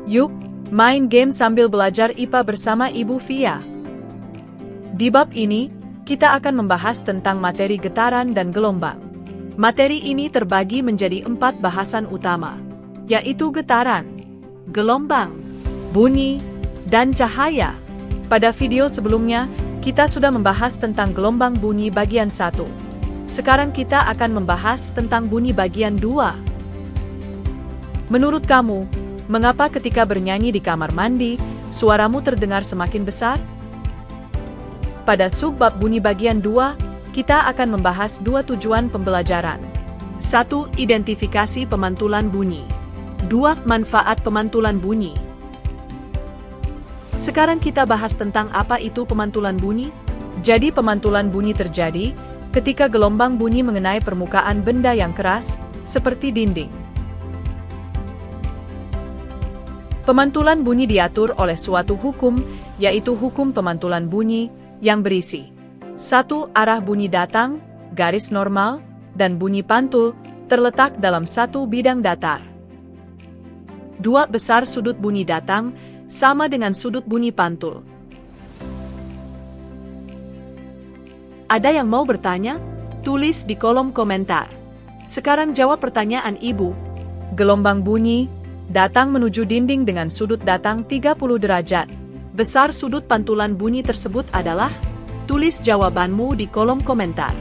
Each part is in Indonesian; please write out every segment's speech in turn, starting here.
Yuk, main game sambil belajar IPA bersama Ibu Via. Di bab ini, kita akan membahas tentang materi getaran dan gelombang. Materi ini terbagi menjadi 4 bahasan utama, yaitu getaran, gelombang, bunyi, dan cahaya. Pada video sebelumnya, kita sudah membahas tentang gelombang bunyi bagian 1. Sekarang kita akan membahas tentang bunyi bagian 2. Menurut kamu, mengapa ketika bernyanyi di kamar mandi, suaramu terdengar semakin besar? Pada subbab bunyi bagian 2, kita akan membahas 2 tujuan pembelajaran. 1. Identifikasi pemantulan bunyi. 2. Manfaat pemantulan bunyi. Sekarang kita bahas tentang apa itu pemantulan bunyi. Jadi pemantulan bunyi terjadi ketika gelombang bunyi mengenai permukaan benda yang keras, seperti dinding. Pemantulan bunyi diatur oleh suatu hukum, yaitu hukum pemantulan bunyi, yang berisi 1. Arah bunyi datang, garis normal, dan bunyi pantul, terletak dalam satu bidang datar. 2. Besar sudut bunyi datang, sama dengan sudut bunyi pantul. Ada yang mau bertanya? Tulis di kolom komentar. Sekarang jawab pertanyaan Ibu. Gelombang bunyi datang menuju dinding dengan sudut datang 30 derajat. Besar sudut pantulan bunyi tersebut adalah? Tulis jawabanmu di kolom komentar.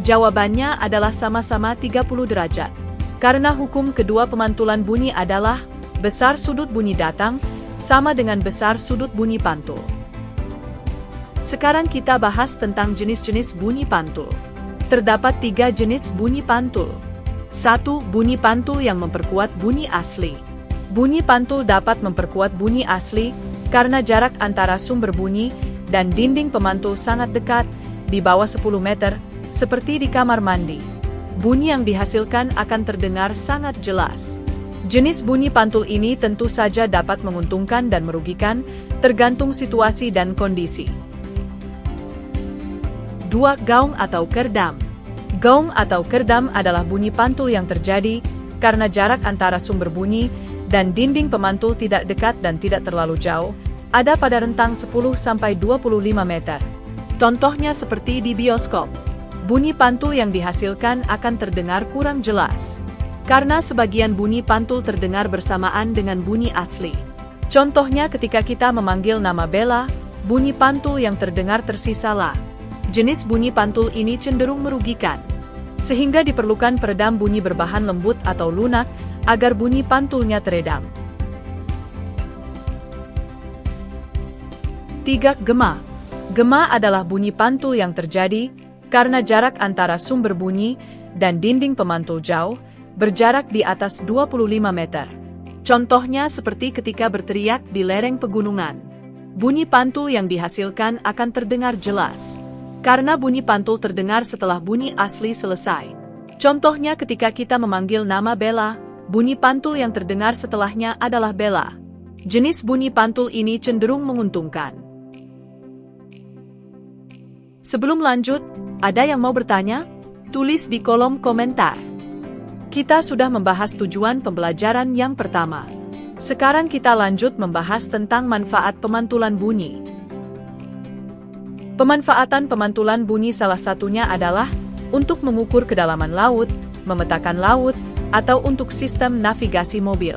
Jawabannya adalah sama-sama 30 derajat. Karena hukum kedua pemantulan bunyi adalah besar sudut bunyi datang sama dengan besar sudut bunyi pantul. Sekarang kita bahas tentang jenis-jenis bunyi pantul. Terdapat 3 jenis bunyi pantul. 1. Bunyi pantul yang memperkuat bunyi asli. Bunyi pantul dapat memperkuat bunyi asli karena jarak antara sumber bunyi dan dinding pemantul sangat dekat, di bawah 10 meter, seperti di kamar mandi. Bunyi yang dihasilkan akan terdengar sangat jelas. Jenis bunyi pantul ini tentu saja dapat menguntungkan dan merugikan, tergantung situasi dan kondisi. 2. Gaung atau kerdam. Gaung atau kerdam adalah bunyi pantul yang terjadi karena jarak antara sumber bunyi dan dinding pemantul tidak dekat dan tidak terlalu jauh, ada pada rentang 10-25 meter. Contohnya seperti di bioskop. Bunyi pantul yang dihasilkan akan terdengar kurang jelas, karena sebagian bunyi pantul terdengar bersamaan dengan bunyi asli. Contohnya ketika kita memanggil nama Bella, bunyi pantul yang terdengar tersisa la. Jenis bunyi pantul ini cenderung merugikan, sehingga diperlukan peredam bunyi berbahan lembut atau lunak, agar bunyi pantulnya teredam. 3. Gema. Gema adalah bunyi pantul yang terjadi karena jarak antara sumber bunyi dan dinding pemantul jauh, berjarak di atas 25 meter. Contohnya seperti ketika berteriak di lereng pegunungan. Bunyi pantul yang dihasilkan akan terdengar jelas, karena bunyi pantul terdengar setelah bunyi asli selesai. Contohnya ketika kita memanggil nama Bella, bunyi pantul yang terdengar setelahnya adalah Bella. Jenis bunyi pantul ini cenderung menguntungkan. Sebelum lanjut, ada yang mau bertanya? Tulis di kolom komentar. Kita sudah membahas tujuan pembelajaran yang pertama. Sekarang kita lanjut membahas tentang manfaat pemantulan bunyi. Pemanfaatan pemantulan bunyi salah satunya adalah untuk mengukur kedalaman laut, memetakan laut, atau untuk sistem navigasi mobil.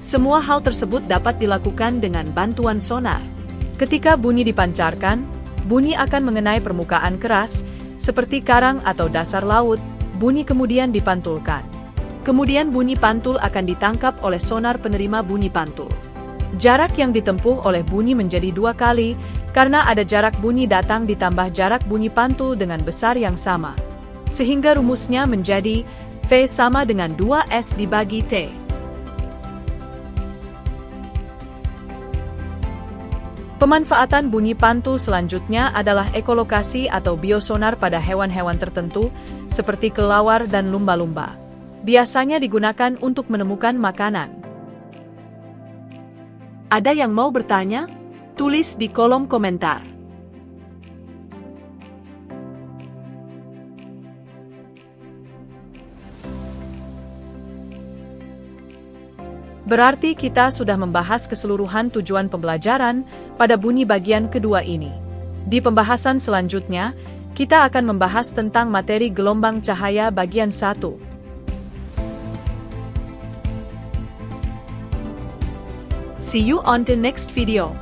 Semua hal tersebut dapat dilakukan dengan bantuan sonar. Ketika bunyi dipancarkan, bunyi akan mengenai permukaan keras, seperti karang atau dasar laut, bunyi kemudian dipantulkan. Kemudian bunyi pantul akan ditangkap oleh sonar penerima bunyi pantul. Jarak yang ditempuh oleh bunyi menjadi 2 kali, karena ada jarak bunyi datang ditambah jarak bunyi pantul dengan besar yang sama. Sehingga rumusnya menjadi V sama dengan 2S dibagi T. Pemanfaatan bunyi pantul selanjutnya adalah ekolokasi atau biosonar pada hewan-hewan tertentu, seperti kelawar dan lumba-lumba. Biasanya digunakan untuk menemukan makanan. Ada yang mau bertanya? Tulis di kolom komentar. Berarti kita sudah membahas keseluruhan tujuan pembelajaran pada bunyi bagian kedua ini. Di pembahasan selanjutnya, kita akan membahas tentang materi gelombang cahaya bagian 1. See you on the next video.